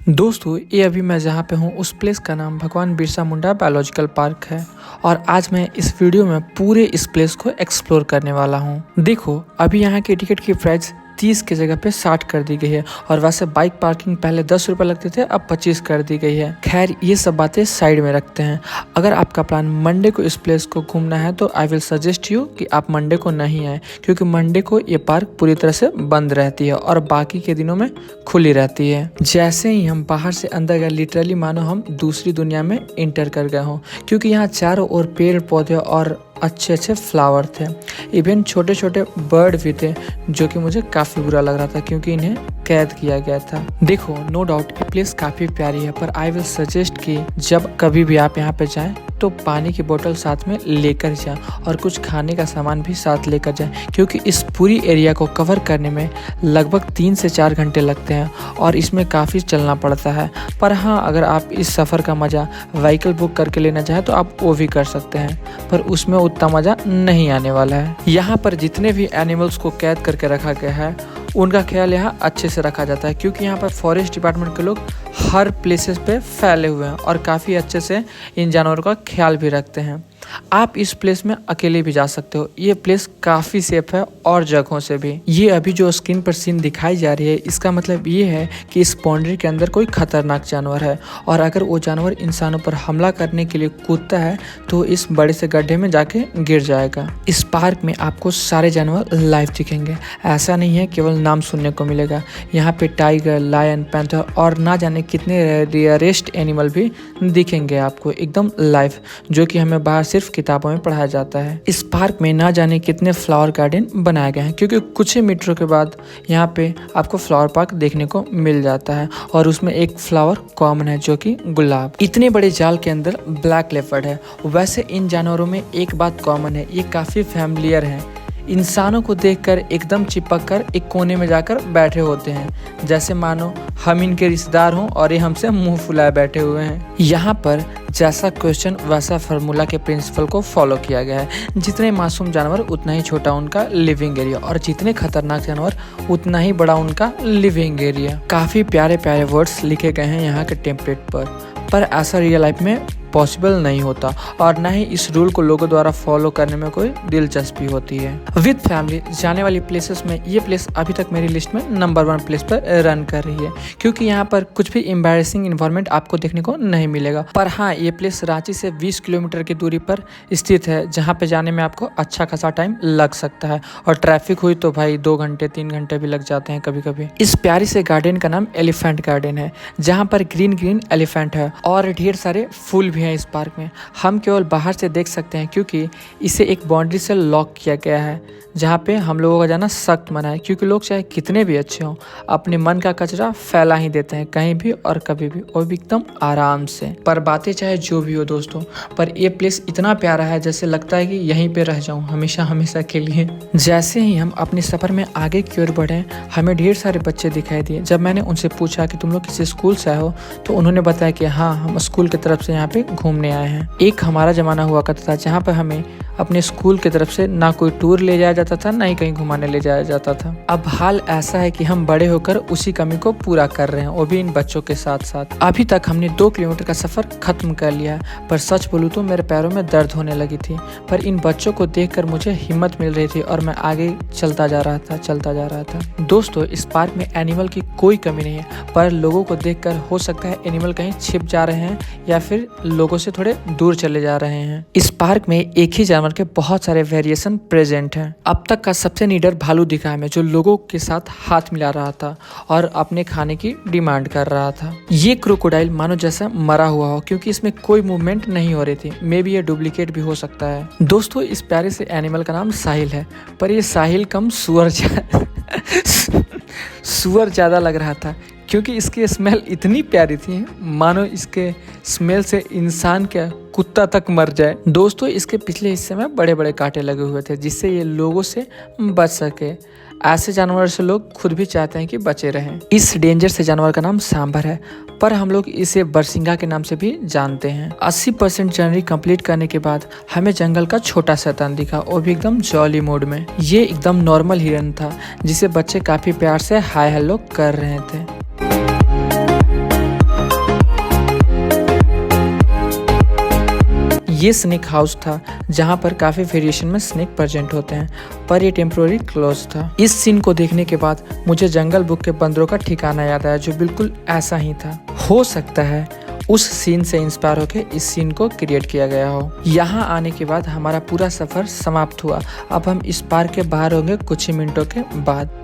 दोस्तों ये अभी मैं जहाँ पे हूँ उस प्लेस का नाम भगवान बिरसा मुंडा बायोलॉजिकल पार्क है और आज मैं इस वीडियो में पूरे इस प्लेस को एक्सप्लोर करने वाला हूँ। देखो अभी यहाँ की टिकट की प्राइस 30 की जगह पे 60 कर दी गई है और वैसे बाइक पार्किंग पहले 10 रुपये लगते थे, अब 25 कर दी गई है। खैर ये सब बातें साइड में रखते हैं। अगर आपका प्लान मंडे को इस प्लेस को घूमना है तो आई विल सजेस्ट यू कि आप मंडे को नहीं आए, क्योंकि मंडे को ये पार्क पूरी तरह से बंद रहती है और बाकी के दिनों में खुली रहती है। जैसे ही हम बाहर से अंदर गए, लिटरली मानो हम दूसरी दुनिया में इंटर कर गए हों, क्योंकि यहाँ चारों ओर पेड़ पौधे और अच्छे अच्छे फ्लावर थे। इवन छोटे छोटे बर्ड भी थे, जो कि मुझे काफ़ी बुरा लग रहा था क्योंकि इन्हें कैद किया गया था। देखो नो डाउट ये प्लेस काफ़ी प्यारी है, पर आई विल सजेस्ट कि जब कभी भी आप यहाँ पे जाएं तो पानी की बोतल साथ में लेकर जाएं और कुछ खाने का सामान भी साथ लेकर जाएं, क्योंकि इस पूरी एरिया को कवर करने में लगभग 3 से 4 घंटे लगते हैं और इसमें काफ़ी चलना पड़ता है। पर हाँ, अगर आप इस सफ़र का मज़ा व्हीकल बुक करके लेना चाहें तो आप वो भी कर सकते हैं, पर उसमें उतना मज़ा नहीं आने वाला है। यहाँ पर जितने भी एनिमल्स को कैद करके रखा गया है उनका ख्याल यहाँ अच्छे से रखा जाता है, क्योंकि यहाँ पर फॉरेस्ट डिपार्टमेंट के लोग हर प्लेसेस पे फैले हुए हैं और काफ़ी अच्छे से इन जानवरों का ख्याल भी रखते हैं। आप इस प्लेस में अकेले भी जा सकते हो, ये प्लेस काफ़ी सेफ है और जगहों से भी। ये अभी जो स्क्रीन पर सीन दिखाई जा रही है, इसका मतलब ये है कि इस बाउंड्री के अंदर कोई खतरनाक जानवर है और अगर वो जानवर इंसानों पर हमला करने के लिए कूदता है तो इस बड़े से गड्ढे में जाके गिर जाएगा। इस पार्क में आपको सारे जानवर लाइव दिखेंगे, ऐसा नहीं है केवल नाम सुनने को मिलेगा। यहाँ पे टाइगर, लायन, पैंथर और ना जाने कितने रेयरेस्ट एनिमल भी दिखेंगे आपको एकदम लाइव, जो कि हमें बाहर सिर्फ किताबों में पढ़ाया जाता है। इस पार्क में ना जाने कितने फ्लावर गार्डन बनाए गए हैं, क्योंकि कुछ ही मीटरों के बाद यहाँ पे आपको फ्लावर पार्क देखने को मिल जाता है और उसमें एक फ्लावर कॉमन है जो कि गुलाब। इतने बड़े जाल के अंदर ब्लैक लेपर्ड है। वैसे इन जानवरों में एक बात कॉमन है, ये काफ़ी फैमिलियर है। इंसानों को देखकर एकदम चिपक कर एक कोने में जाकर बैठे होते हैं, जैसे मानो हम इनके रिश्तेदार हों और ये हमसे मुंह फुलाए बैठे हुए हैं। यहाँ पर जैसा क्वेश्चन वैसा फार्मूला के प्रिंसिपल को फॉलो किया गया है। जितने मासूम जानवर उतना ही छोटा उनका लिविंग एरिया और जितने खतरनाक जानवर उतना ही बड़ा उनका लिविंग एरिया। काफ़ी प्यारे प्यारे वर्ड्स लिखे गए हैं यहाँ के टेम्पलेट पर ऐसा रियल लाइफ में पॉसिबल नहीं होता और ना ही इस रूल को लोगों द्वारा फॉलो करने में कोई दिलचस्पी होती है। विद फैमिली जाने वाली प्लेसेस में ये प्लेस अभी तक मेरी लिस्ट में नंबर 1 प्लेस पर रन कर रही है, क्योंकि यहाँ पर कुछ भी एम्बैरेसिंग इन्वायरमेंट आपको देखने को नहीं मिलेगा। पर हाँ, ये प्लेस रांची से 20 किलोमीटर की दूरी पर स्थित है, जहाँ पे जाने में आपको अच्छा खासा टाइम लग सकता है और ट्रैफिक हुई तो भाई 2 घंटे 3 घंटे भी लग जाते हैं कभी कभी। इस प्यारी से गार्डन का नाम एलिफेंट गार्डन है, जहाँ पर ग्रीन ग्रीन एलिफेंट है और ढेर सारे फूल भी हैं। इस पार्क में हम केवल बाहर से देख सकते हैं, क्योंकि इसे एक बाउंड्री से लॉक किया गया है, जहाँ पे हम लोगों का जाना सख्त मना है, क्योंकि लोग चाहे कितने भी अच्छे हों अपने मन का कचरा फैला ही देते हैं कहीं भी और कभी भी, और भी एकदम आराम से। पर बातें चाहे जो भी हो दोस्तों, पर ये प्लेस इतना प्यारा है जैसे लगता है कि यहीं पे रह जाऊं हमेशा हमेशा के लिए। जैसे ही हम अपने सफर में आगे की ओर बढ़े, हमें ढेर सारे बच्चे दिखाई दिए। जब मैंने उनसे पूछा कि तुम लोग किसी स्कूल से आए हो, तो उन्होंने बताया कि हाँ, हम स्कूल की तरफ से यहाँ पे घूमने आए हैं। एक हमारा जमाना हुआ करता था जहाँ पर हमें अपने स्कूल की तरफ से ना कोई टूर ले जाया जाता था, ना ही कहीं घुमाने ले जाया जाता था। अब हाल ऐसा है कि हम बड़े होकर उसी कमी को पूरा कर रहे हैं, वो भी इन बच्चों के साथ साथ। अभी तक हमने 2 किलोमीटर का सफर खत्म कर लिया, पर सच बोलूं तो मेरे पैरों में दर्द होने लगी थी। पर इन बच्चों को देखकर मुझे हिम्मत मिल रही थी और मैं आगे चलता जा रहा था। दोस्तों इस पार्क में एनिमल की कोई कमी नहीं है, पर लोगों को देखकर हो सकता है एनिमल कहीं छिप जा रहे हैं या फिर लोगों से थोड़े दूर चले जा रहे हैं। इस पार्क में एक ही जानवर के बहुत सारे वेरिएशन प्रेजेंट हैं। अब तक का सबसे निडर भालू दिखा है, जो लोगों के साथ हाथ मिला रहा था और अपने खाने की डिमांड कर रहा था। ये क्रोकोडाइल मानो जैसा मरा हुआ हो, क्योंकि इसमें कोई मूवमेंट नहीं हो रही थी। मे बी ये डुप्लीकेट भी हो सकता है। दोस्तों इस प्यारे से एनिमल का नाम साहिल है, पर ये साहिल कम सुअर ज्यादा लग रहा था, क्योंकि इसकी स्मेल इतनी प्यारी थी मानो इसके स्मेल से इंसान क्या कुत्ता तक मर जाए। दोस्तों इसके पिछले हिस्से में बड़े बड़े कांटे लगे हुए थे, जिससे ये लोगों से बच सके। ऐसे जानवर से लोग खुद भी चाहते हैं कि बचे रहें। इस डेंजर से जानवर का नाम सांभर है, पर हम लोग इसे बरसिंगा के नाम से भी जानते हैं। 80% जर्नी कंप्लीट करने के बाद हमें जंगल का छोटा शैतान दिखा, वो भी एकदम जॉली मूड में। ये एकदम नॉर्मल हिरन था, जिसे बच्चे काफी प्यार से हाय हेलो कर रहे थे। ये स्नेक हाउस था जहाँ पर काफ़ी वेरिएशन में स्नेक प्रेजेंट होते हैं, पर ये टेम्प्रोरी क्लोज था। इस सीन को देखने के बाद मुझे जंगल बुक के बंदरों का ठिकाना याद आया, जो बिल्कुल ऐसा ही था। हो सकता है उस सीन से इंस्पायर होकर इस सीन को क्रिएट किया गया हो। यहाँ आने के बाद हमारा पूरा सफर समाप्त हुआ। अब हम इस पार्क के बाहर होंगे कुछ ही मिनटों के बाद।